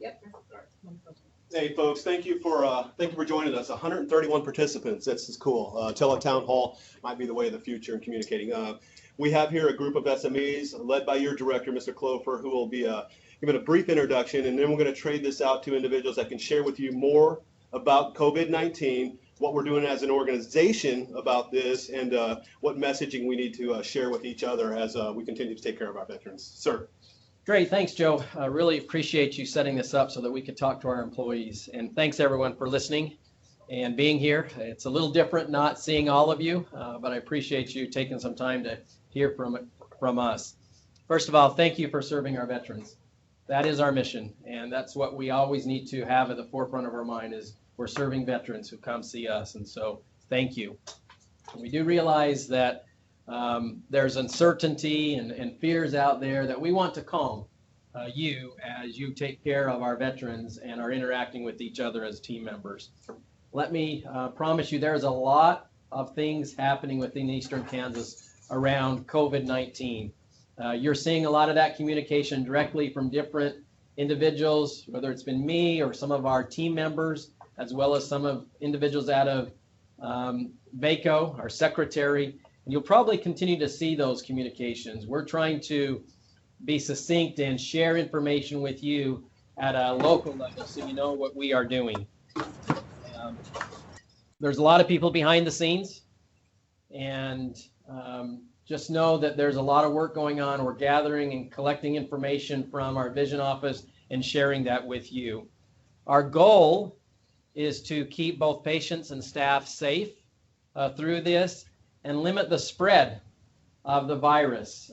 Yep. Hey folks, thank you for joining us. 131 participants. This is cool. Tele Town Hall might be the way of the future in communicating. We have here a group of SMEs led by your director, Mr. Clover, who will be giving a brief introduction, and then we're going to trade this out to individuals that can share with you more about COVID-19, what we're doing as an organization about this, and what messaging we need to share with each other as we continue to take care of our veterans. Sir. Great, thanks, Joe. I really appreciate you setting this up so that we could talk to our employees. And thanks, everyone, for listening and being here. It's a little different not seeing all of you, but I appreciate you taking some time to hear from us. First of all, thank you for serving our veterans. That is our mission, and that's what we always need to have at the forefront of our mind is we're serving veterans who come see us, and so thank you. We do realize that there's uncertainty and fears out there that we want to calm you as you take care of our veterans and are interacting with each other as team members. Let me promise you there's a lot of things happening within Eastern Kansas around COVID-19. You're seeing a lot of that communication directly from different individuals, whether it's been me or some of our team members, as well as some of individuals out of VACO, our secretary. And you'll probably continue to see those communications. We're trying to be succinct and share information with you at a local level so you know what we are doing. There's a lot of people behind the scenes, and just know that there's a lot of work going on. We're gathering and collecting information from our vision office and sharing that with you. Our goal is to keep both patients and staff safe through this and limit the spread of the virus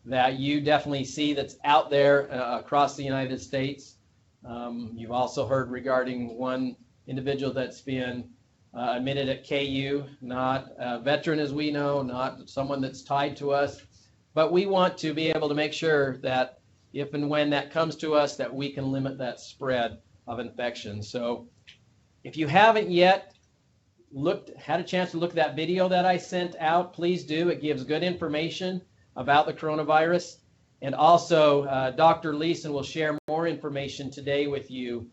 that you definitely see that's out there across the United States. You've also heard regarding one individual that's been admitted at KU, not a veteran as we know, not someone that's tied to us, but we want to be able to make sure that if and when that comes to us that we can limit that spread of infection. So if you haven't yet had a chance to look at that video that I sent out, please do. It gives good information about the coronavirus. And also, Dr. Leeson will share more information today with you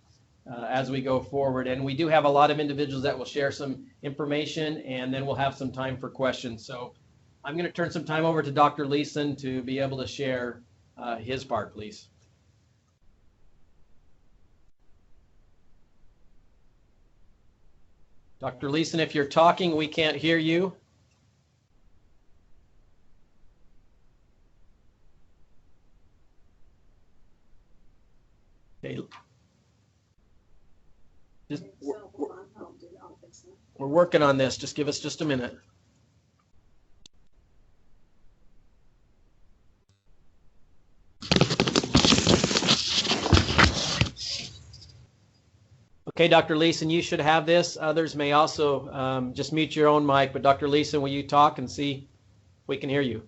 as we go forward. And we do have a lot of individuals that will share some information, and then we'll have some time for questions. So I'm going to turn some time over to Dr. Leeson to be able to share his part, please. Dr. Leeson, if you're talking, we can't hear you. Okay. We're working on this. Just give us just a minute. Okay, Dr. Leeson, you should have this. Others may also just mute your own mic, but Dr. Leeson, will you talk and see if we can hear you?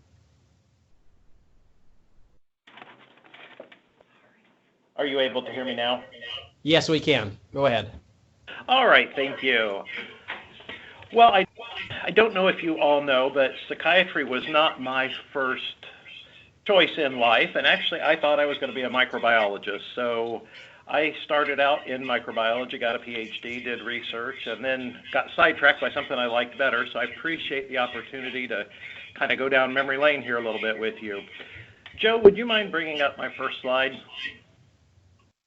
Are you able to hear me now? Yes, we can. Go ahead. All right, thank you. Well, I don't know if you all know, but psychiatry was not my first choice in life, and actually I thought I was going to be a microbiologist. So I started out in microbiology, got a PhD, did research, and then got sidetracked by something I liked better. So I appreciate the opportunity to kind of go down memory lane here a little bit with you. Joe, would you mind bringing up my first slide?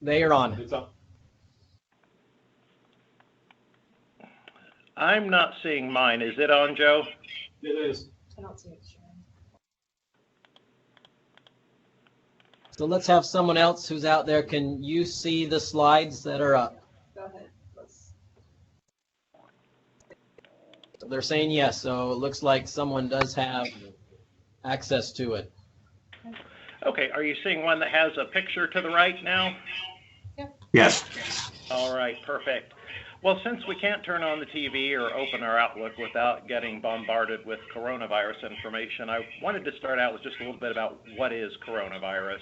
They are on. It's up. I'm not seeing mine. Is it on, Joe? It is. I don't see it sharing. So let's have someone else who's out there. Can you see the slides that are up? Go ahead. So they're saying yes, so it looks like someone does have access to it. Okay, are you seeing one that has a picture to the right now? Yes. All right, perfect. Well, since we can't turn on the TV or open our Outlook without getting bombarded with coronavirus information, I wanted to start out with just a little bit about what is coronavirus.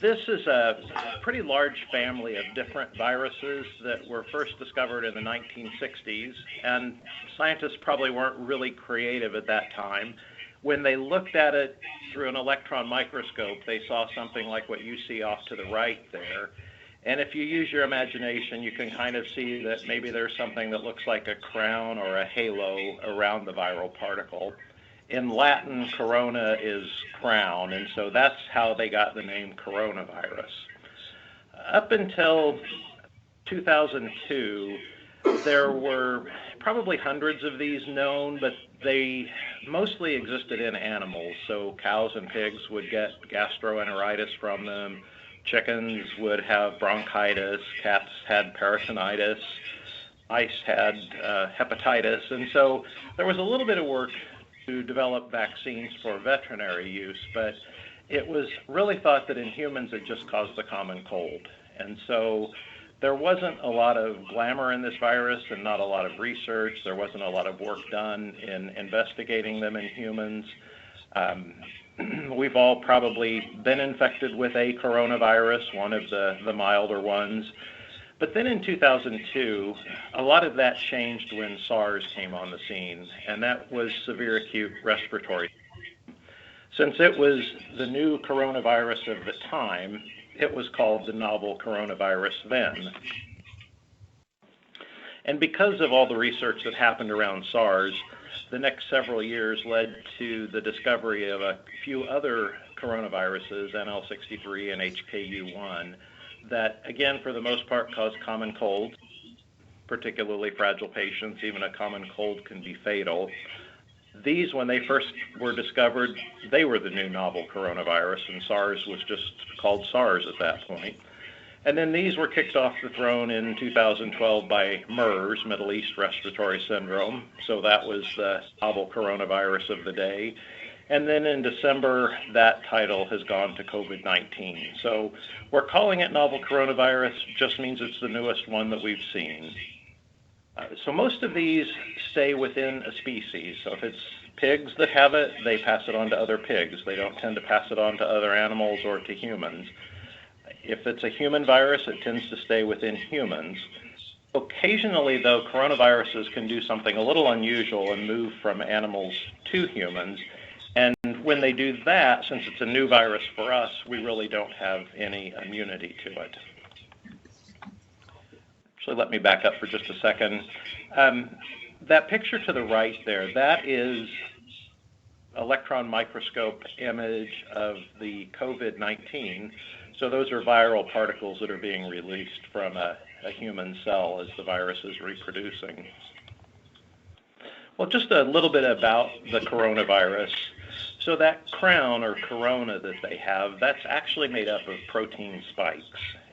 This is a pretty large family of different viruses that were first discovered in the 1960s, and scientists probably weren't really creative at that time. When they looked at it through an electron microscope, they saw something like what you see off to the right there. And if you use your imagination, you can kind of see that maybe there's something that looks like a crown or a halo around the viral particle. In Latin, corona is crown, and so that's how they got the name coronavirus. Up until 2002, there were probably hundreds of these known, but they mostly existed in animals. So cows and pigs would get gastroenteritis from them. Chickens would have bronchitis. Cats had peritonitis. Mice had hepatitis. And so there was a little bit of work to develop vaccines for veterinary use, but it was really thought that in humans it just caused the common cold. And so there wasn't a lot of glamour in this virus and not a lot of research. There wasn't a lot of work done in investigating them in humans. We've all probably been infected with a coronavirus, one of the milder ones. But then in 2002, a lot of that changed when SARS came on the scene, and that was severe acute respiratory. Since it was the new coronavirus of the time, it was called the novel coronavirus then. And because of all the research that happened around SARS, the next several years led to the discovery of a few other coronaviruses, NL63 and HKU1, that, again, for the most part, cause common colds, particularly fragile patients. Even a common cold can be fatal. These, when they first were discovered, they were the new novel coronavirus, and SARS was just called SARS at that point. And then these were kicked off the throne in 2012 by MERS, Middle East Respiratory Syndrome. So that was the novel coronavirus of the day. And then in December, that title has gone to COVID-19. So we're calling it novel coronavirus, just means it's the newest one that we've seen. So most of these stay within a species. So if it's pigs that have it, they pass it on to other pigs. They don't tend to pass it on to other animals or to humans. If it's a human virus, it tends to stay within humans. Occasionally, though, coronaviruses can do something a little unusual and move from animals to humans. And when they do that, since it's a new virus for us, we really don't have any immunity to it. Actually, let me back up for just a second. That picture to the right there, that is electron microscope image of the COVID-19. So those are viral particles that are being released from a human cell as the virus is reproducing. Well, just a little bit about the coronavirus. So that crown or corona that they have, that's actually made up of protein spikes.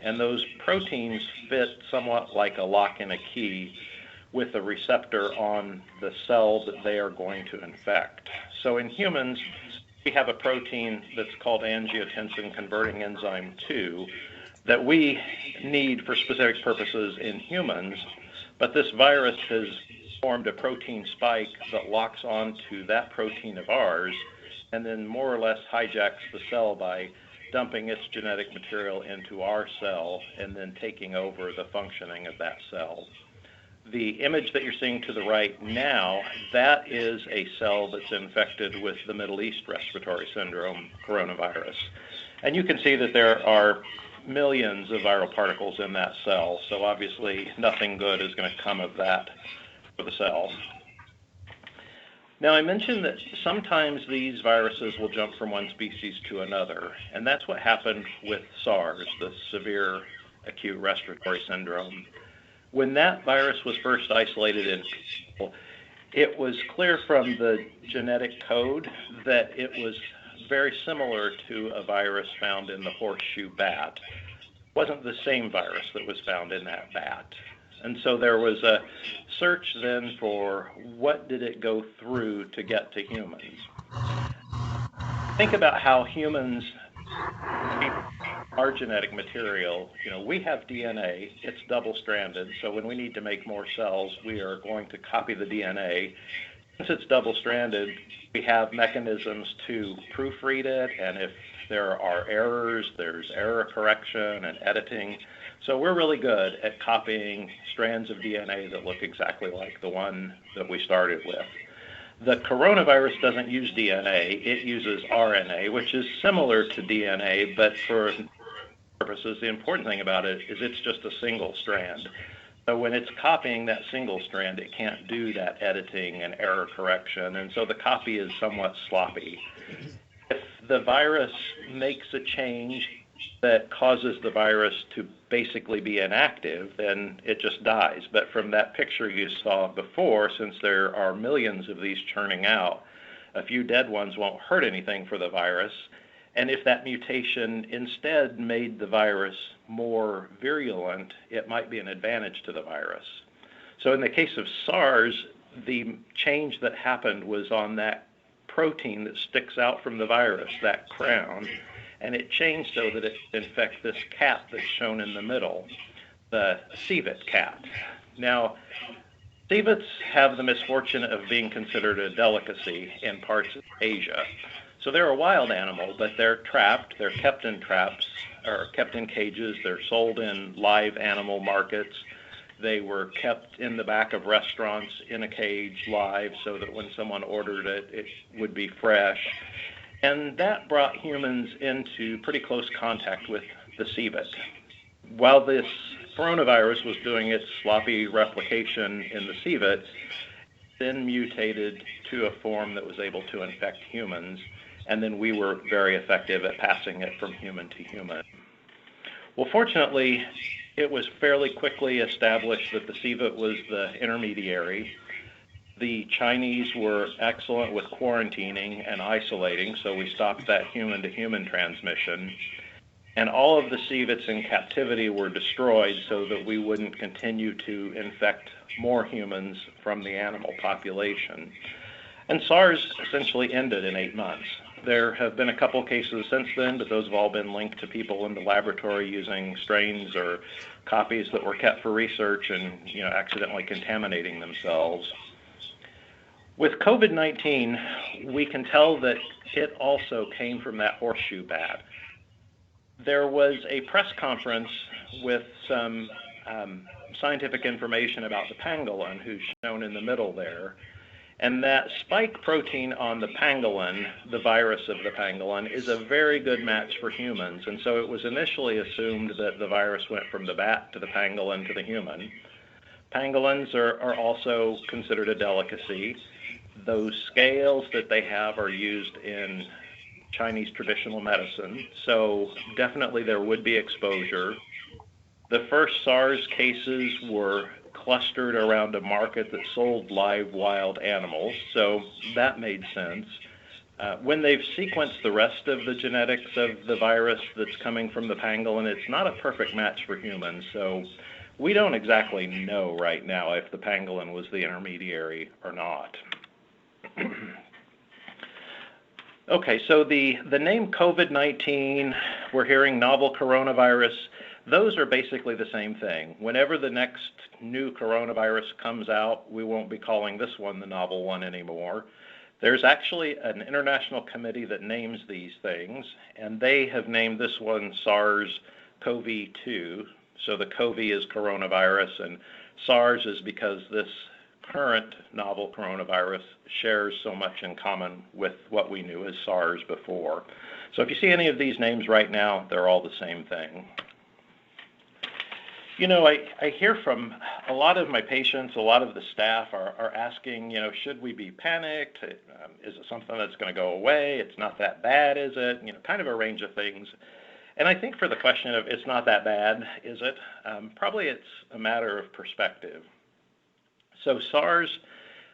And those proteins fit somewhat like a lock and a key with a receptor on the cell that they are going to infect. So in humans, we have a protein that's called angiotensin converting enzyme 2 that we need for specific purposes in humans, but this virus has formed a protein spike that locks onto that protein of ours and then more or less hijacks the cell by dumping its genetic material into our cell and then taking over the functioning of that cell. The image that you're seeing to the right now, that is a cell that's infected with the Middle East Respiratory Syndrome coronavirus. And you can see that there are millions of viral particles in that cell, so obviously nothing good is going to come of that for the cell. Now, I mentioned that sometimes these viruses will jump from one species to another, and that's what happened with SARS, the severe acute respiratory syndrome. When that virus was first isolated in people, it was clear from the genetic code that it was very similar to a virus found in the horseshoe bat. It wasn't the same virus that was found in that bat. And so there was a search then for what did it go through to get to humans. Think about how humans our genetic material. You know, we have DNA, it's double-stranded, so when we need to make more cells, we are going to copy the DNA. Since it's double-stranded, we have mechanisms to proofread it, and if there are errors, there's error correction and editing. So we're really good at copying strands of DNA that look exactly like the one that we started with. The coronavirus doesn't use DNA, it uses RNA, which is similar to DNA, but for purposes, the important thing about it is it's just a single strand. So when it's copying that single strand, it can't do that editing and error correction, and so the copy is somewhat sloppy. If the virus makes a change that causes the virus to basically be inactive, then it just dies. But from that picture you saw before, since there are millions of these churning out, a few dead ones won't hurt anything for the virus. And if that mutation instead made the virus more virulent, it might be an advantage to the virus. So in the case of SARS, the change that happened was on that protein that sticks out from the virus, that crown, and it changed so that it could infect this cat that's shown in the middle, the civet cat. Now, civets have the misfortune of being considered a delicacy in parts of Asia. So they're a wild animal, but they're trapped, they're kept in traps, or kept in cages, they're sold in live animal markets. They were kept in the back of restaurants in a cage live so that when someone ordered it, it would be fresh. And that brought humans into pretty close contact with the civet. While this coronavirus was doing its sloppy replication in the civet, it then mutated to a form that was able to infect humans, and then we were very effective at passing it from human to human. Well, fortunately, it was fairly quickly established that the civet was the intermediary. The Chinese were excellent with quarantining and isolating, so we stopped that human-to-human transmission. And all of the civets in captivity were destroyed so that we wouldn't continue to infect more humans from the animal population. And SARS essentially ended in 8 months. There have been a couple cases since then, but those have all been linked to people in the laboratory using strains or copies that were kept for research and accidentally contaminating themselves. With COVID-19, we can tell that it also came from that horseshoe bat. There was a press conference with some scientific information about the pangolin, who's shown in the middle there. And that spike protein on the pangolin, the virus of the pangolin, is a very good match for humans. And so it was initially assumed that the virus went from the bat to the pangolin to the human. Pangolins are also considered a delicacy. Those scales that they have are used in Chinese traditional medicine, so definitely there would be exposure. The first SARS cases were clustered around a market that sold live wild animals, so that made sense. When they've sequenced the rest of the genetics of the virus that's coming from the pangolin, it's not a perfect match for humans, so we don't exactly know right now if the pangolin was the intermediary or not. Okay, so the name COVID-19, we're hearing novel coronavirus, those are basically the same thing. Whenever the next new coronavirus comes out, we won't be calling this one the novel one anymore. There's actually an international committee that names these things, and they have named this one SARS-CoV-2. So the CoV is coronavirus, and SARS is because this current novel coronavirus shares so much in common with what we knew as SARS before. So if you see any of these names right now, they're all the same thing. I hear from a lot of my patients, a lot of the staff are asking, should we be panicked? Is it something that's going to go away? It's not that bad, is it? Kind of a range of things. And I think for the question of it's not that bad, is it? Probably it's a matter of perspective. So SARS,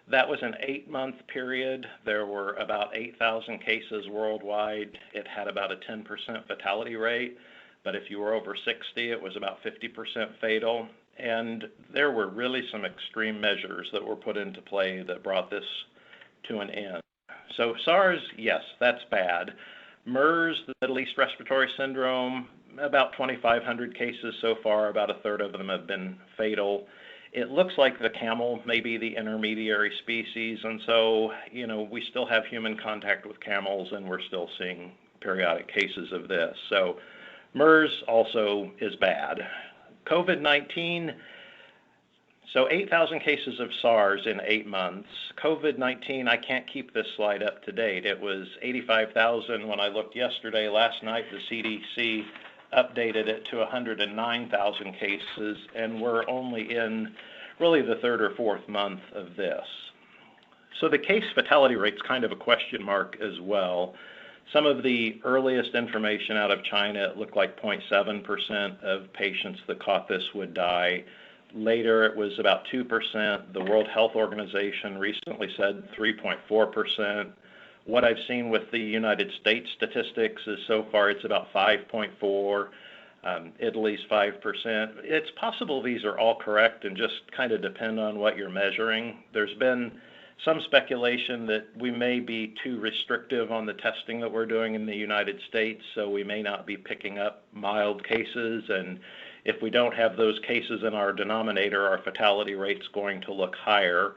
that was an 8-month period. There were about 8,000 cases worldwide. It had about a 10% fatality rate. But if you were over 60, it was about 50% fatal. And there were really some extreme measures that were put into play that brought this to an end. So SARS, yes, that's bad. MERS, the Middle East Respiratory Syndrome, about 2,500 cases so far. About a third of them have been fatal. It looks like the camel may be the intermediary species, and so, we still have human contact with camels, and we're still seeing periodic cases of this. So MERS also is bad. COVID-19, So 8,000 cases of SARS in 8 months. COVID-19, I can't keep this slide up to date. It was 85,000 when I looked yesterday. Last night, the CDC updated it to 109,000 cases, and we're only in really the third or fourth month of this. So the case fatality rate's kind of a question mark as well. Some of the earliest information out of China, it looked like 0.7% of patients that caught this would die. Later, it was about 2%. The World Health Organization recently said 3.4%. What I've seen with the United States statistics is so far it's about 5.4%. Italy's 5%. It's possible these are all correct and just kind of depend on what you're measuring. There's been some speculation that we may be too restrictive on the testing that we're doing in the United States, so we may not be picking up mild cases, and if we don't have those cases in our denominator, our fatality rate's going to look higher.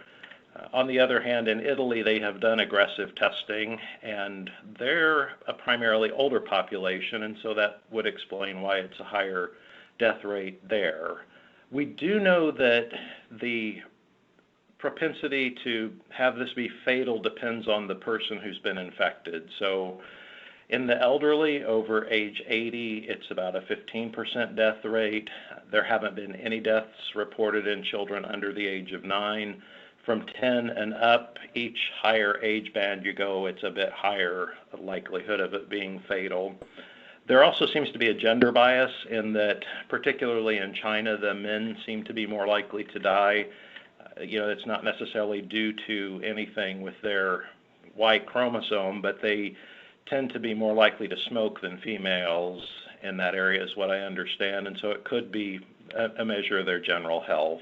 On the other hand, in Italy, they have done aggressive testing, and they're a primarily older population, and so that would explain why it's a higher death rate there. We do know that the propensity to have this be fatal depends on the person who's been infected. So in the elderly over age 80, it's about a 15% death rate. There haven't been any deaths reported in children under the age of 9. From 10 and up, each higher age band you go, it's a bit higher likelihood of it being fatal. There also seems to be a gender bias in that, particularly in China, the men seem to be more likely to die. It's not necessarily due to anything with their Y chromosome, but they tend to be more likely to smoke than females in that area is what I understand, and so it could be a measure of their general health.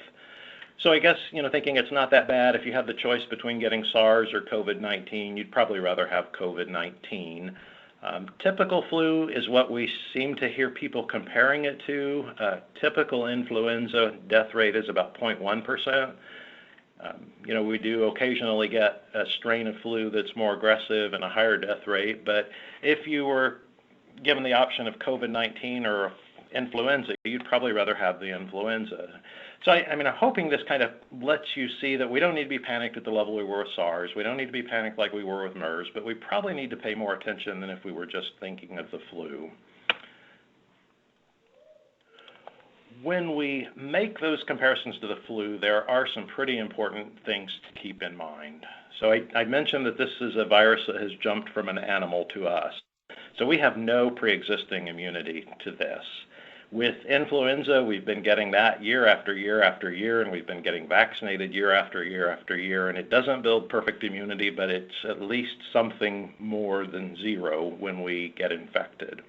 So I guess, thinking it's not that bad, if you had the choice between getting SARS or COVID-19, you'd probably rather have COVID-19. Typical flu is what we seem to hear people comparing it to. Typical influenza death rate is about 0.1%. We do occasionally get a strain of flu that's more aggressive and a higher death rate, but if you were given the option of COVID-19 or influenza, you'd probably rather have the influenza. So, I'm hoping this kind of lets you see that we don't need to be panicked at the level we were with SARS. We don't need to be panicked like we were with MERS, but we probably need to pay more attention than if we were just thinking of the flu. When we make those comparisons to the flu, there are some pretty important things to keep in mind. So I mentioned that this is a virus that has jumped from an animal to us. So we have no pre-existing immunity to this. With influenza, we've been getting that year after year after year, and we've been getting vaccinated year after year after year, and it doesn't build perfect immunity, but it's at least something more than zero when we get infected.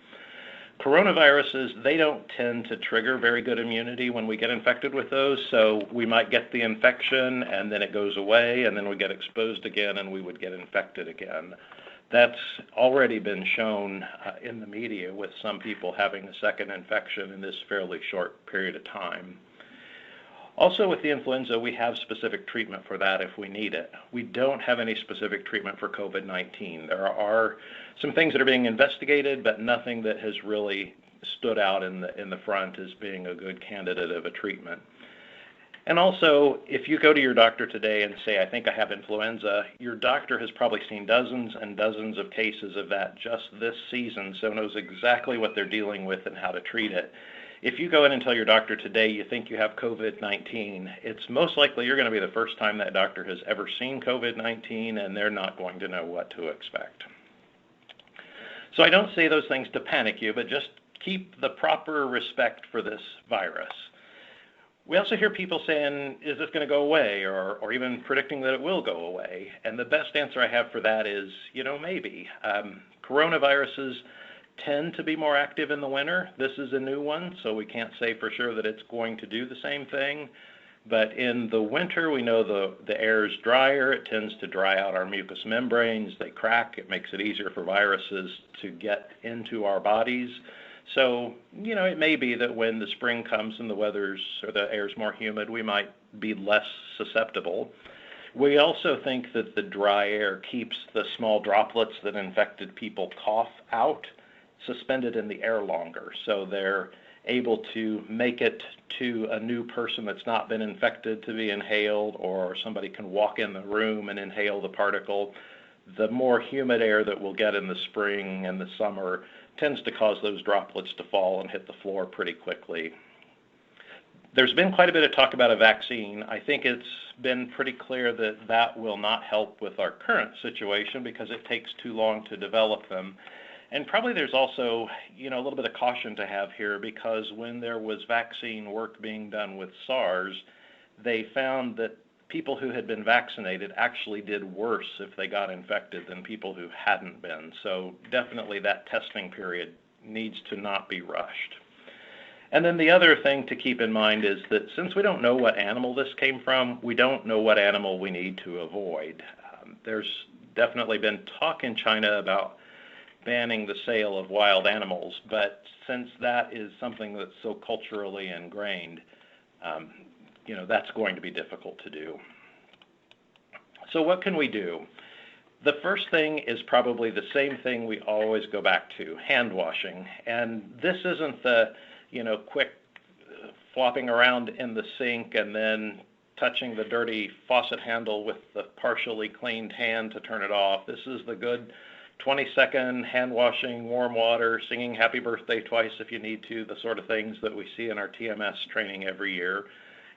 Coronaviruses, they don't tend to trigger very good immunity when we get infected with those, so we might get the infection and then it goes away and then we get exposed again and we would get infected again. That's already been shown in the media with some people having a second infection in this fairly short period of time. Also with the influenza, we have specific treatment for that if we need it. We don't have any specific treatment for COVID-19. There are some things that are being investigated, but nothing that has really stood out in the front as being a good candidate of a treatment. And also, if you go to your doctor today and say, I think I have influenza, your doctor has probably seen dozens and dozens of cases of that just this season, so knows exactly what they're dealing with and how to treat it. If you go in and tell your doctor today you think you have COVID-19, it's most likely you're going to be the first time that doctor has ever seen COVID-19, and they're not going to know what to expect. So I don't say those things to panic you, but just keep the proper respect for this virus. We also hear people saying, is this going to go away, or even predicting that it will go away? And the best answer I have for that is, maybe. Coronaviruses tend to be more active in the winter. This is a new one, so we can't say for sure that it's going to do the same thing. But in the winter, we know the air is drier. It tends to dry out our mucous membranes. They crack. It makes it easier for viruses to get into our bodies. So, it may be that when the spring comes and the air's more humid, we might be less susceptible. We also think that the dry air keeps the small droplets that infected people cough out suspended in the air longer. So they're able to make it to a new person that's not been infected to be inhaled, or somebody can walk in the room and inhale the particle. The more humid air that we'll get in the spring and the summer tends to cause those droplets to fall and hit the floor pretty quickly. There's been quite a bit of talk about a vaccine. I think it's been pretty clear that that will not help with our current situation because it takes too long to develop them. And probably there's also, a little bit of caution to have here, because when there was vaccine work being done with SARS, they found that people who had been vaccinated actually did worse if they got infected than people who hadn't been. So definitely that testing period needs to not be rushed. And then the other thing to keep in mind is that since we don't know what animal this came from, we don't know what animal we need to avoid. There's definitely been talk in China about banning the sale of wild animals, but since that is something that's so culturally ingrained, that's going to be difficult to do. So what can we do? The first thing is probably the same thing we always go back to, hand washing. And this isn't the quick flopping around in the sink and then touching the dirty faucet handle with the partially cleaned hand to turn it off. This is the good 20-second hand washing, warm water, singing happy birthday twice if you need to, the sort of things that we see in our TMS training every year.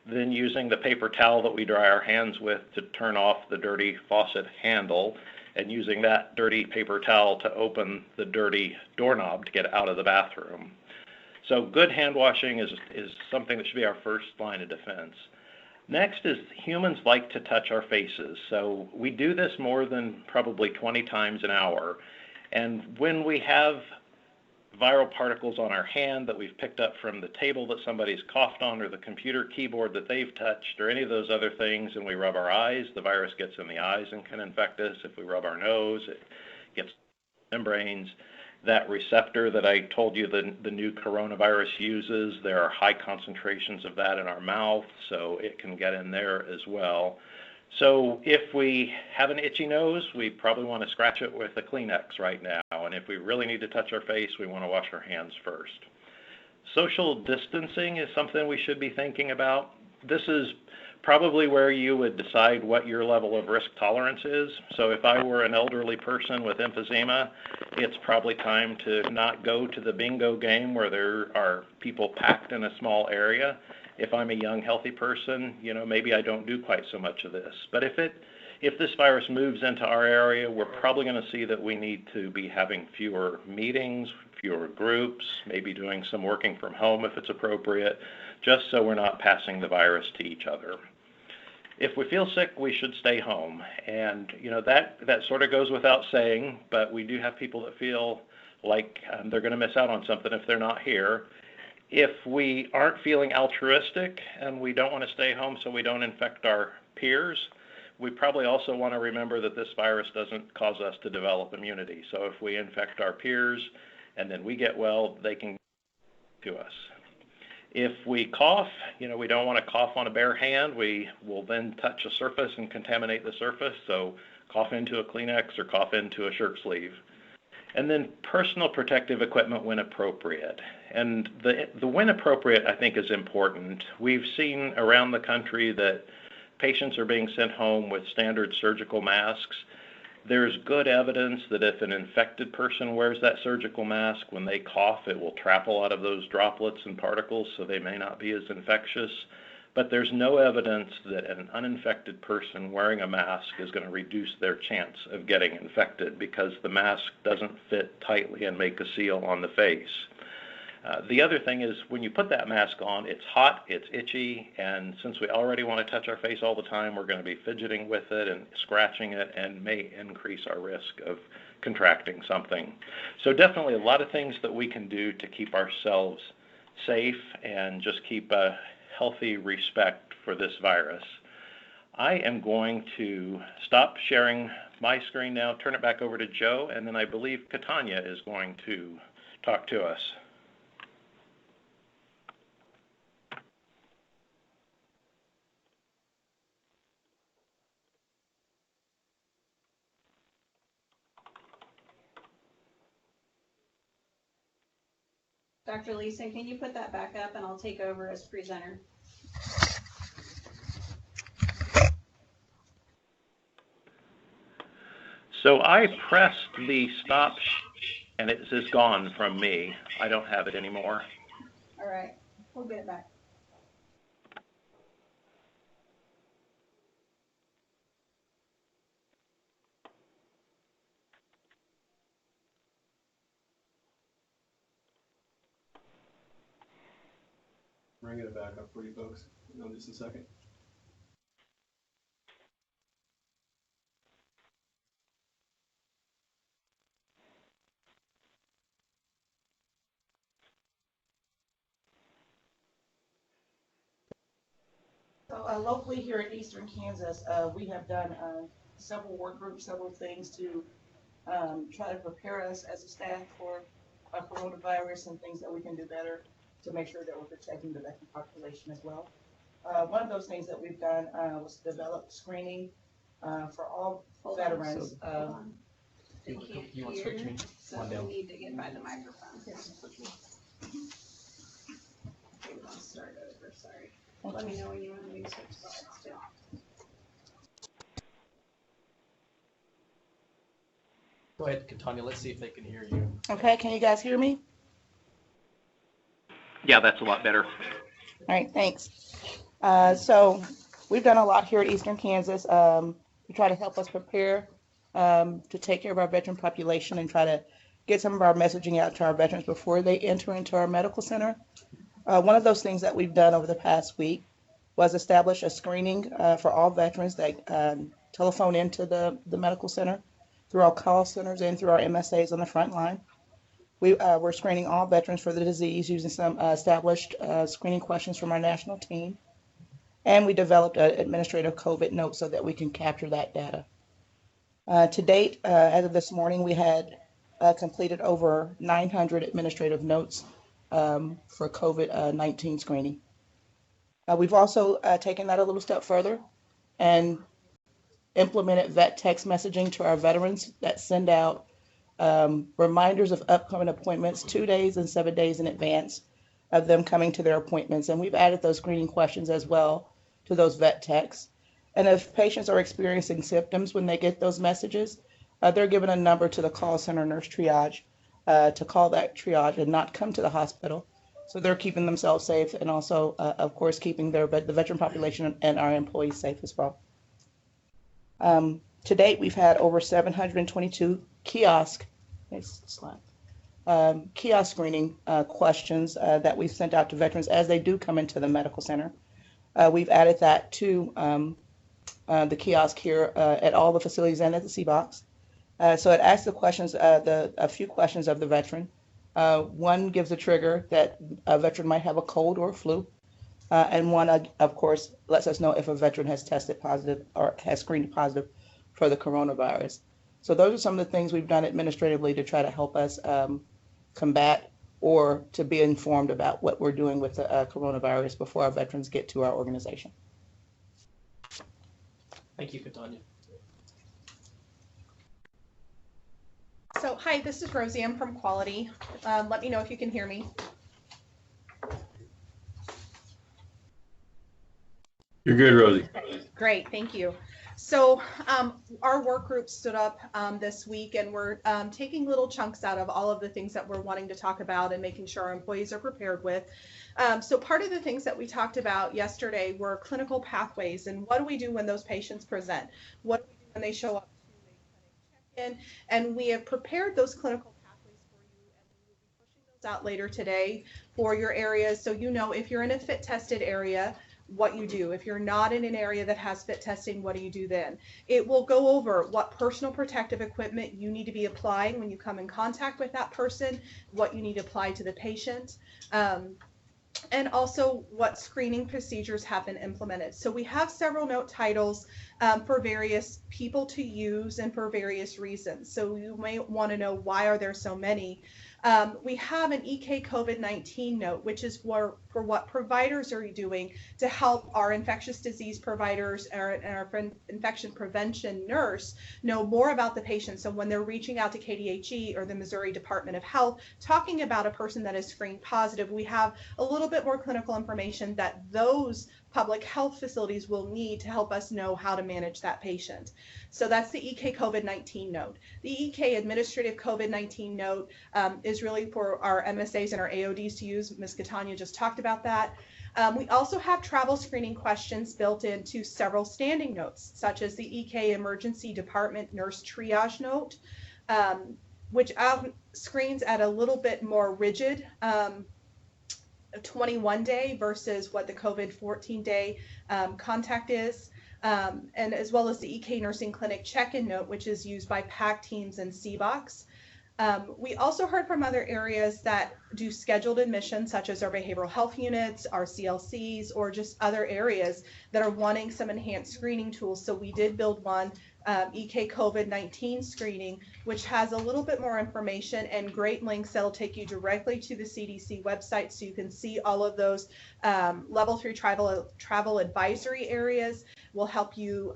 Then using the paper towel that we dry our hands with to turn off the dirty faucet handle, and using that dirty paper towel to open the dirty doorknob to get out of the bathroom. So good hand washing is something that should be our first line of defense. Next is humans like to touch our faces. So we do this more than probably 20 times an hour. And when we have viral particles on our hand that we've picked up from the table that somebody's coughed on, or the computer keyboard that they've touched, or any of those other things, and we rub our eyes, the virus gets in the eyes and can infect us. If we rub our nose, it gets membranes. That receptor that I told you the new coronavirus uses, there are high concentrations of that in our mouth, so it can get in there as well. So if we have an itchy nose, we probably want to scratch it with a Kleenex right now. And if we really need to touch our face, we want to wash our hands first. Social distancing is something we should be thinking about. This is probably where you would decide what your level of risk tolerance is. So if I were an elderly person with emphysema, it's probably time to not go to the bingo game where there are people packed in a small area. If I'm a young, healthy person, maybe I don't do quite so much of this. But if this virus moves into our area, we're probably going to see that we need to be having fewer meetings, fewer groups, maybe doing some working from home if it's appropriate, just so we're not passing the virus to each other. If we feel sick, we should stay home. And, that sort of goes without saying, but we do have people that feel like they're going to miss out on something if they're not here. If we aren't feeling altruistic and we don't want to stay home so we don't infect our peers, we probably also want to remember that this virus doesn't cause us to develop immunity. So if we infect our peers and then we get well, they can get to us. If we cough, we don't want to cough on a bare hand. We will then touch a surface and contaminate the surface. So cough into a Kleenex or cough into a shirt sleeve. And then personal protective equipment when appropriate. And the when appropriate, I think, is important. We've seen around the country that patients are being sent home with standard surgical masks. There's good evidence that if an infected person wears that surgical mask, when they cough, it will trap a lot of those droplets and particles, so they may not be as infectious. But there's no evidence that an uninfected person wearing a mask is going to reduce their chance of getting infected, because the mask doesn't fit tightly and make a seal on the face. The other thing is, when you put that mask on, it's hot, it's itchy, and since we already want to touch our face all the time, we're going to be fidgeting with it and scratching it, and may increase our risk of contracting something. So definitely a lot of things that we can do to keep ourselves safe and just keep a healthy respect for this virus. I am going to stop sharing my screen now, turn it back over to Joe, and then I believe Katanya is going to talk to us. Dr. Leeson, can you put that back up and I'll take over as presenter? So I pressed the stop and it is gone from me. I don't have it anymore. All right, we'll get it back. Bringing it back up for you folks in just a second. So locally here in Eastern Kansas, we have done several work groups, several things to try to prepare us as a staff for coronavirus and things that we can do better to make sure that we're protecting the veteran population as well. One of those things that we've done was develop screening for all veterans. They can't You want to hear, switch me? so One we down. need to get by the microphone. Okay, we'll start over, sorry. Let me know when you want me to switch slides too. Go ahead, Katanya. Let's see if they can hear you. Okay, can you guys hear me? Yeah, that's a lot better. All right, thanks. So we've done a lot here at Eastern Kansas to try to help us prepare to take care of our veteran population and try to get some of our messaging out to our veterans before they enter into our medical center. One of those things that we've done over the past week was establish a screening for all veterans that telephone into the medical center through our call centers and through our MSAs on the front line. We're screening all veterans for the disease using some established screening questions from our national team. And we developed an administrative COVID note so that we can capture that data. To date, as of this morning, we had completed over 900 administrative notes for COVID-19 screening. We've also taken that a little step further and implemented vet text messaging to our veterans that send out reminders of upcoming appointments 2 days and 7 days in advance of them coming to their appointments. And we've added those screening questions as well to those vet texts. And if patients are experiencing symptoms when they get those messages, they're given a number to the call center nurse triage to call that triage and not come to the hospital. So they're keeping themselves safe and also, of course, keeping the veteran population and our employees safe as well. To date, we've had over 722 kiosk screening questions that we've sent out to veterans as they do come into the medical center. We've added that to the kiosk here at all the facilities and at the C-Box. So it asks the questions, a few questions of the veteran. One gives a trigger that a veteran might have a cold or a flu. And one, of course, lets us know if a veteran has tested positive or has screened positive for the coronavirus. So those are some of the things we've done administratively to try to help us combat or to be informed about what we're doing with the coronavirus before our veterans get to our organization. Thank you, Katanya. So, hi, this is Rosie. I'm from Quality. Let me know if you can hear me. You're good, Rosie. Great, thank you. So our work group stood up this week, and we're taking little chunks out of all of the things that we're wanting to talk about and making sure our employees are prepared with. So part of the things that we talked about yesterday were clinical pathways and what do we do when those patients present? What do we do when they show up to a clinic check-in? And we have prepared those clinical pathways for you, and we will be pushing those out later today for your areas. So you know if you're in a fit tested area, what you do. If you're not in an area that has fit testing, what do you do then? It will go over what personal protective equipment you need to be applying when you come in contact with that person, what you need to apply to the patient, and also what screening procedures have been implemented. So we have several note titles for various people to use and for various reasons. So you may want to know why are there so many. We have an EK COVID-19 note, which is for what providers are doing to help our infectious disease providers and our infection prevention nurse know more about the patient. So when they're reaching out to KDHE or the Missouri Department of Health, talking about a person that is screened positive, we have a little bit more clinical information that those public health facilities will need to help us know how to manage that patient. So that's the EK COVID-19 note. The EK administrative COVID-19 note is really for our MSAs and our AODs to use. Ms. Catania just talked about that. We also have travel screening questions built into several standing notes, such as the EK Emergency Department Nurse Triage Note, which screens at a little bit more rigid 21-day versus what the COVID 14-day contact is, and as well as the EK Nursing Clinic check-in note, which is used by PAC teams and CBOCs. We also heard from other areas that do scheduled admissions, such as our behavioral health units, our CLCs, or just other areas that are wanting some enhanced screening tools. So we did build one, EK COVID-19 screening, which has a little bit more information and great links that'll take you directly to the CDC website, so you can see all of those level 3 travel advisory areas. Will help you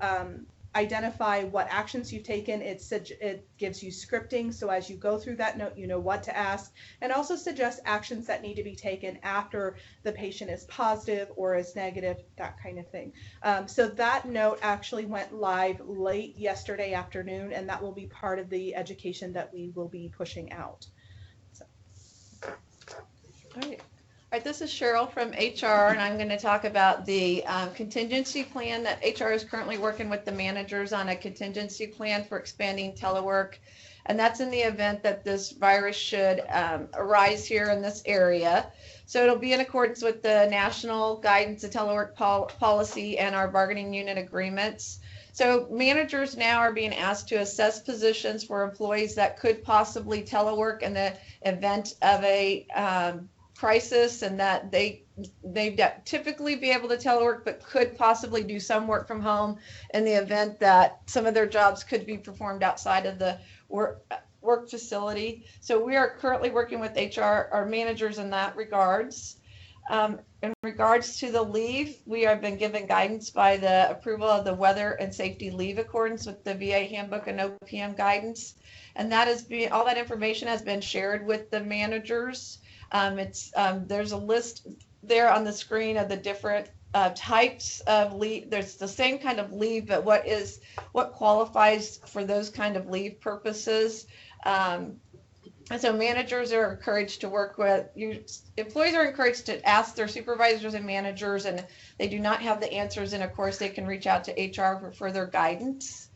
identify what actions you've taken. It gives you scripting, so as you go through that note, you know what to ask, and also suggests actions that need to be taken after the patient is positive or is negative, that kind of thing. So that note actually went live late yesterday afternoon, and that will be part of the education that we will be pushing out. So. All right, this is Cheryl from HR, and I'm going to talk about the contingency plan that HR is currently working with the managers on, a contingency plan for expanding telework. And that's in the event that this virus should arise here in this area. So it'll be in accordance with the national guidance of telework policy and our bargaining unit agreements. So managers now are being asked to assess positions for employees that could possibly telework in the event of a crisis, and that they typically be able to telework, but could possibly do some work from home in the event that some of their jobs could be performed outside of the work facility. So we are currently working with HR, our managers, in that regards. In regards to the leave, we have been given guidance by the approval of the weather and safety leave accordance with the VA handbook and OPM guidance, and that is all that information has been shared with the managers. There's a list there on the screen of the different types of leave. There's the same kind of leave, but what qualifies for those kind of leave purposes. And so managers are encouraged to work with employees are encouraged to ask their supervisors and managers, and they do not have the answers, and of course they can reach out to HR for further guidance.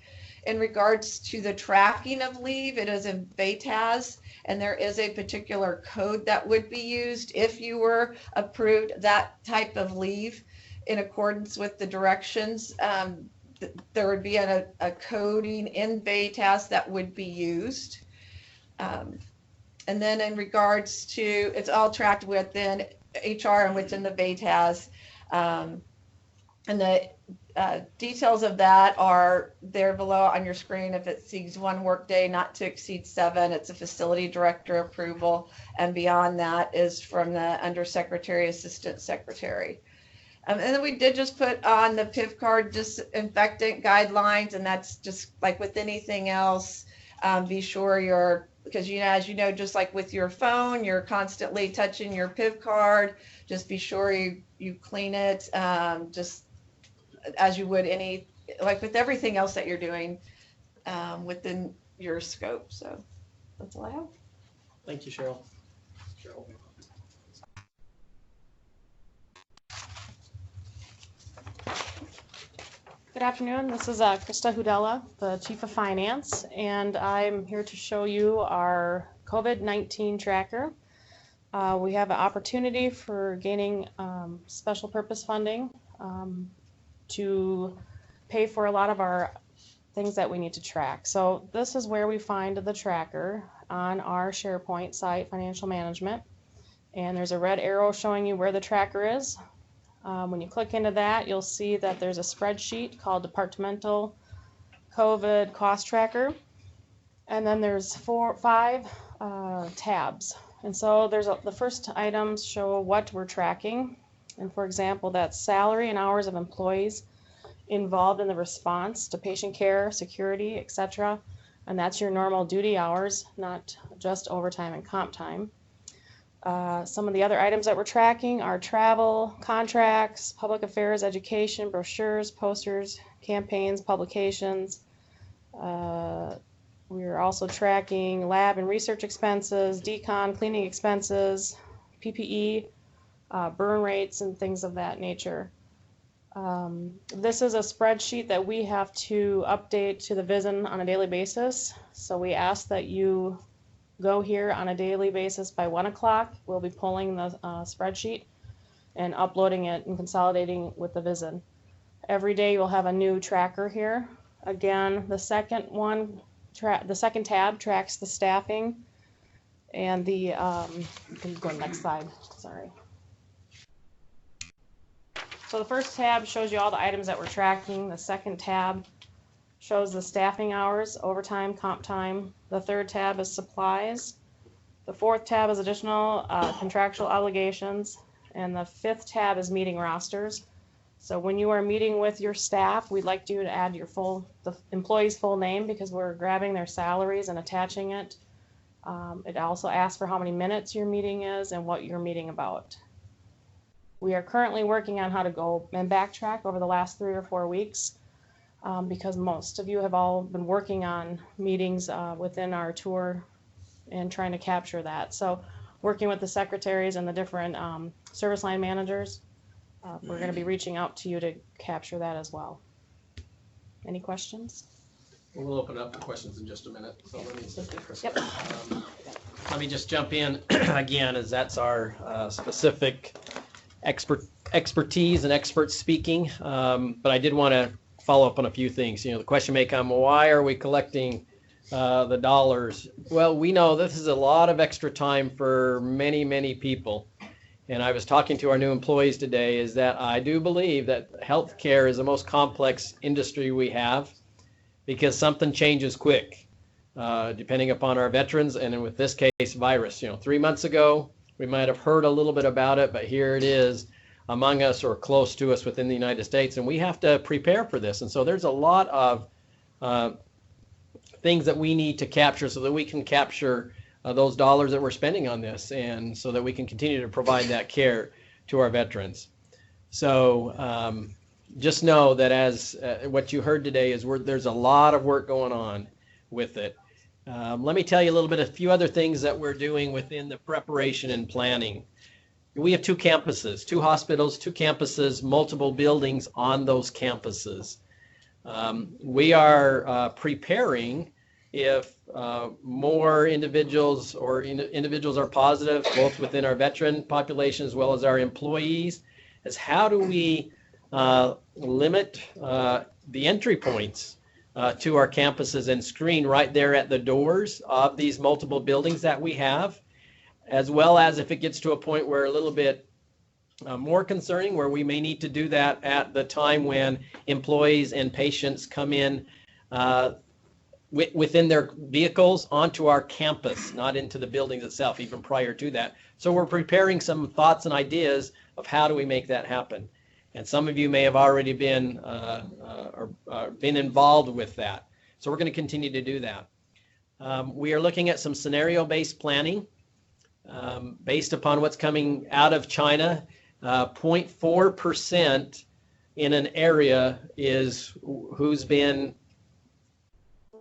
In regards to the tracking of leave, it is in VATAS, and there is a particular code that would be used if you were approved that type of leave in accordance with the directions. There would be a coding in VATAS that would be used. And then in regards to, it's all tracked within HR and within the VATAS. And the details of that are there below on your screen. If it exceeds 1 workday, not to exceed 7, it's a facility director approval, and beyond that is from the undersecretary, assistant secretary. And then we did just put on the PIV card disinfectant guidelines, and that's just like with anything else. Be sure because as you know, just like with your phone, you're constantly touching your PIV card. Just be sure you clean it, just as you would like with everything else that you're doing within your scope. So that's all I have. Thank you, Cheryl. Good afternoon. This is Krista Hudella, the Chief of Finance, and I'm here to show you our COVID-19 tracker. We have an opportunity for gaining special purpose funding to pay for a lot of our things that we need to track. So this is where we find the tracker on our SharePoint site, Financial Management, and there's a red arrow showing you where the tracker is. When you click into that, you'll see that there's a spreadsheet called Departmental COVID Cost Tracker, and then there's 5 tabs. And so the first items show what we're tracking. And for example, that's salary and hours of employees involved in the response to patient care, security, etc. And that's your normal duty hours, not just overtime and comp time. Some of the other items that we're tracking are travel, contracts, public affairs, education, brochures, posters, campaigns, publications. We're also tracking lab and research expenses, decon, cleaning expenses, PPE, burn rates, and things of that nature. This is a spreadsheet that we have to update to the VISN on a daily basis. So we ask that you go here on a daily basis by 1 o'clock. We'll be pulling the spreadsheet and uploading it and consolidating with the VISN. Every day you'll have a new tracker here. Again, the second tab tracks the staffing, and the you can go to the next slide. Sorry. So the first tab shows you all the items that we're tracking. The second tab shows the staffing hours, overtime, comp time. The third tab is supplies. The fourth tab is additional contractual obligations. And the fifth tab is meeting rosters. So when you are meeting with your staff, we'd like you to add the employee's full name, because we're grabbing their salaries and attaching it. It also asks for how many minutes your meeting is and what you're meeting about. We are currently working on how to go and backtrack over the last 3 or 4 weeks, because most of you have all been working on meetings within our tour and trying to capture that. So working with the secretaries and the different service line managers, we're going to be reaching out to you to capture that as well. Any questions? We'll open up for questions in just a minute. So let me, Yep. let me just jump in again, as that's our specific expertise and expert speaking. But I did want to follow up on a few things. The question may come, why are we collecting the dollars? Well, we know this is a lot of extra time for many, many people. And I was talking to our new employees today, is that I do believe that healthcare is the most complex industry we have, because something changes quick, depending upon our veterans, and with this case, virus. 3 months ago, we might have heard a little bit about it, but here it is among us or close to us within the United States, and we have to prepare for this. And so there's a lot of things that we need to capture so that we can capture those dollars that we're spending on this, and so that we can continue to provide that care to our veterans. So just know that as what you heard today is there's a lot of work going on with it. Let me tell you a few other things that we're doing within the preparation and planning. We have 2 campuses, 2 hospitals, 2 campuses, multiple buildings on those campuses. We are preparing if more individuals individuals are positive, both within our veteran population as well as our employees, as how do we limit the entry points to our campuses and screen right there at the doors of these multiple buildings that we have, as well as if it gets to a point where a little bit more concerning, where we may need to do that at the time when employees and patients come in within their vehicles onto our campus, not into the buildings itself, even prior to that. So we're preparing some thoughts and ideas of how do we make that happen. And some of you may have already been been involved with that. So we're going to continue to do that. We are looking at some scenario-based planning based upon what's coming out of China. 0.4% in an area is who's been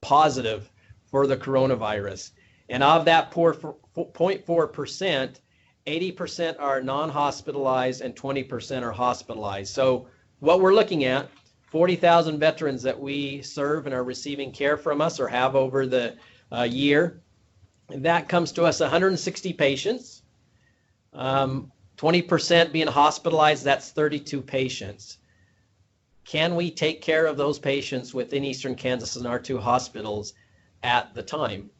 positive for the coronavirus. And of that 0.4%, 80% are non-hospitalized and 20% are hospitalized. So what we're looking at, 40,000 veterans that we serve and are receiving care from us or have over the year. And that comes to us 160 patients, 20% being hospitalized, that's 32 patients. Can we take care of those patients within Eastern Kansas in our 2 hospitals at the time?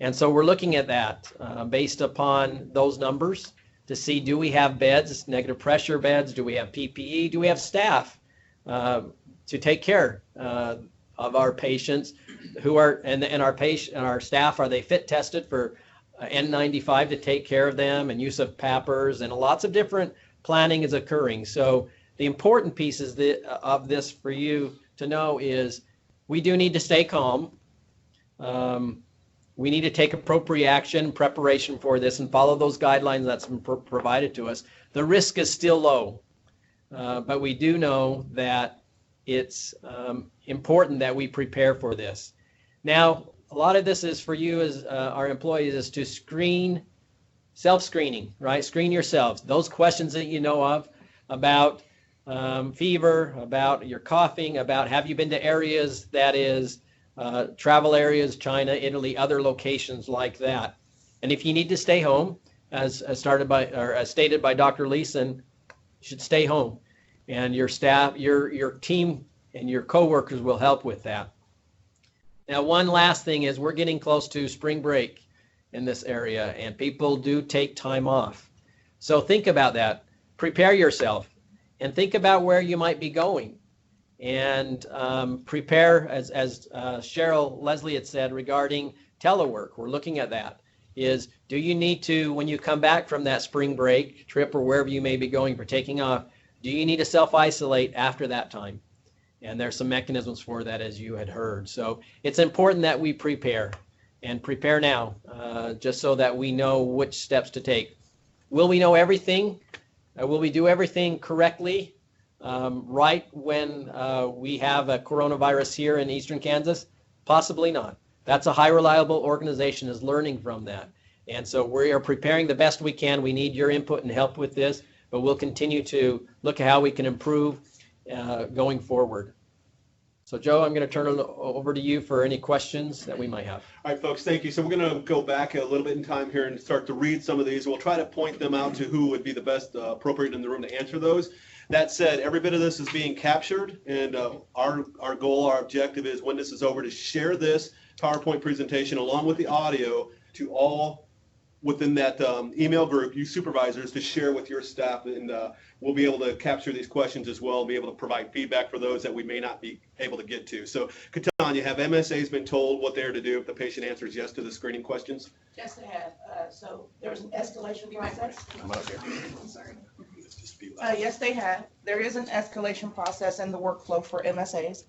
And so we're looking at that based upon those numbers to see, do we have beds, negative pressure beds? Do we have PPE? Do we have staff to take care of our patients who are, and our staff, are they fit tested for N95 to take care of them, and use of PAPRs, and lots of different planning is occurring. So the important pieces of this for you to know is we do need to stay calm. We need to take appropriate action in preparation for this and follow those guidelines that's been provided to us. The risk is still low, but we do know that it's important that we prepare for this. Now, a lot of this is for you as our employees is to screen, self-screening, right? Screen yourselves. Those questions that you know of about fever, about your coughing, about have you been to areas that is travel areas, China, Italy, other locations like that. And if you need to stay home, as stated by Dr. Leeson, you should stay home. And your staff, your team, and your coworkers will help with that. Now, one last thing is we're getting close to spring break in this area, and people do take time off. So think about that. Prepare yourself, and think about where you might be going. And prepare, as Cheryl Leslie had said regarding telework, we're looking at that, is do you need to, when you come back from that spring break trip or wherever you may be going for taking off, do you need to self-isolate after that time? And there's some mechanisms for that, as you had heard. So it's important that we prepare, and prepare now, just so that we know which steps to take. Will we know everything? Will we do everything correctly right when we have a coronavirus here in Eastern Kansas? Possibly not. That's a high reliable organization is learning from that. And so we are preparing the best we can. We need your input and help with this, but we'll continue to look at how we can improve going forward. So Joe, I'm going to turn it over to you for any questions that we might have. All right, folks, thank you. So we're going to go back a little bit in time here and start to read some of these. We'll try to point them out to who would be the best appropriate in the room to answer those. That said, every bit of this is being captured, and our goal, our objective is when this is over to share this PowerPoint presentation along with the audio to all within that email group, you supervisors, to share with your staff, and we'll be able to capture these questions as well, be able to provide feedback for those that we may not be able to get to. So, Katanya, have MSAs been told what they're to do if the patient answers yes to the screening questions? Yes, they have. So there's an escalation process. Come up here. I'm sorry. Just be loud. Yes, they have. There is an escalation process in the workflow for MSAs.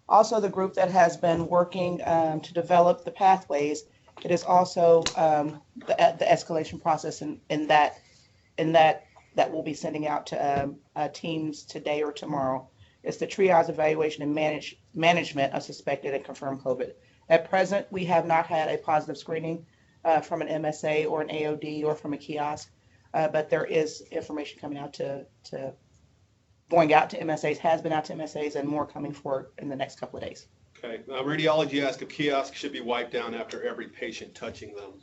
Also, the group that has been working to develop the pathways, it is also the escalation process in that we'll be sending out to teams today or tomorrow. It's the triage, evaluation, and management of suspected and confirmed COVID. At present, we have not had a positive screening from an MSA or an AOD or from a kiosk, but there is information coming out going out to MSAs, has been out to MSAs, and more coming forward in the next couple of days. Okay. Radiology asked if kiosks should be wiped down after every patient touching them.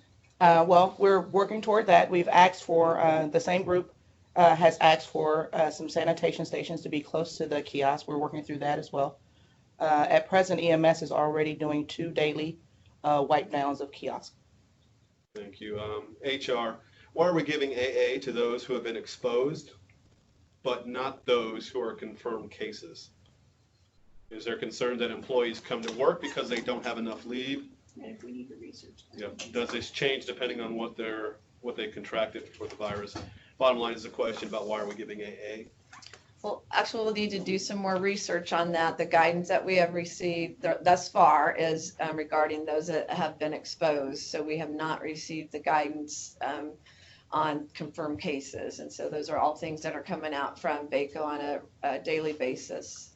Well, we're working toward that. We've asked for, the same group has asked for some sanitation stations to be close to the kiosk. We're working through that as well. At present, EMS is already doing 2 daily wipe downs of kiosks. Thank you. HR, why are we giving AA to those who have been exposed, but not those who are confirmed cases? Is there concern that employees come to work because they don't have enough leave? And if we need to research that. Yeah. Does this change depending on what they contracted for the virus? Bottom line is a question about why are we giving AA? Well, actually, we'll need to do some more research on that. The guidance that we have received thus far is regarding those that have been exposed. So we have not received the guidance on confirmed cases. And so those are all things that are coming out from VACO on a daily basis.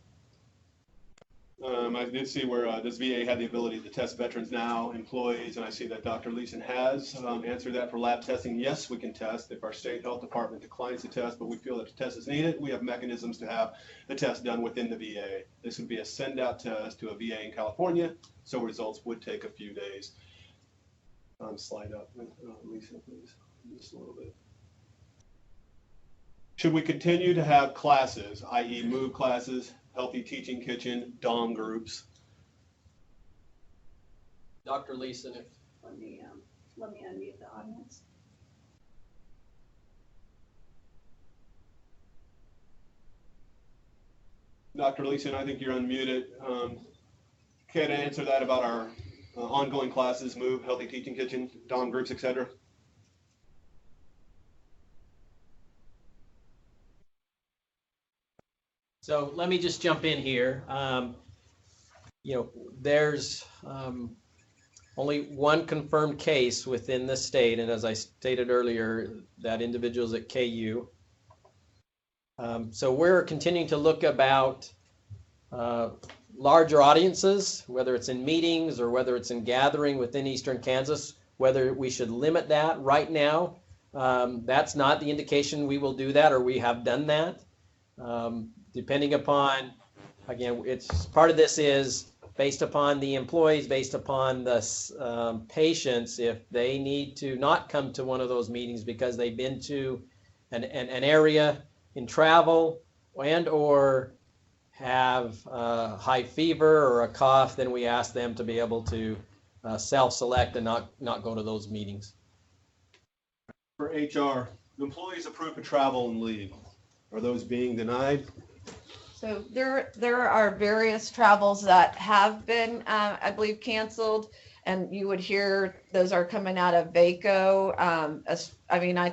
I did see where does VA have the ability to test veterans now, employees, and I see that Dr. Leeson has answered that for lab testing. Yes, we can test if our state health department declines the test, but we feel that the test is needed. We have mechanisms to have the test done within the VA. This would be a send-out test to a VA in California, so results would take a few days. Slide up, Lisa, please, just a little bit. Should we continue to have classes, i.e. move classes, Healthy Teaching Kitchen, DOM groups? Dr. Leeson, if Let me unmute the audience. Dr. Leeson, I think you're unmuted. Can I answer that about our ongoing classes, move, Healthy Teaching Kitchen, DOM groups, etc.? So let me just jump in here. There's only one confirmed case within the state, and as I stated earlier, that individual's at KU. So we're continuing to look about larger audiences, whether it's in meetings or whether it's in gathering within Eastern Kansas, whether we should limit that right now. That's not the indication we will do that, or we have done that. Depending upon, again, it's part of this is based upon the employees, based upon the patients, if they need to not come to one of those meetings because they've been to an area in travel and or have high fever or a cough, then we ask them to be able to self-select and not go to those meetings. For HR, employees approved to travel and leave. Are those being denied? So there are various travels that have been, I believe, canceled, and you would hear those are coming out of VACO. I mean, I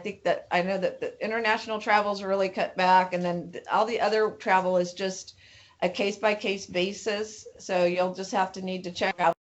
know that the international travels are really cut back, and then all the other travel is just a case-by-case basis. So you'll just have to need to check out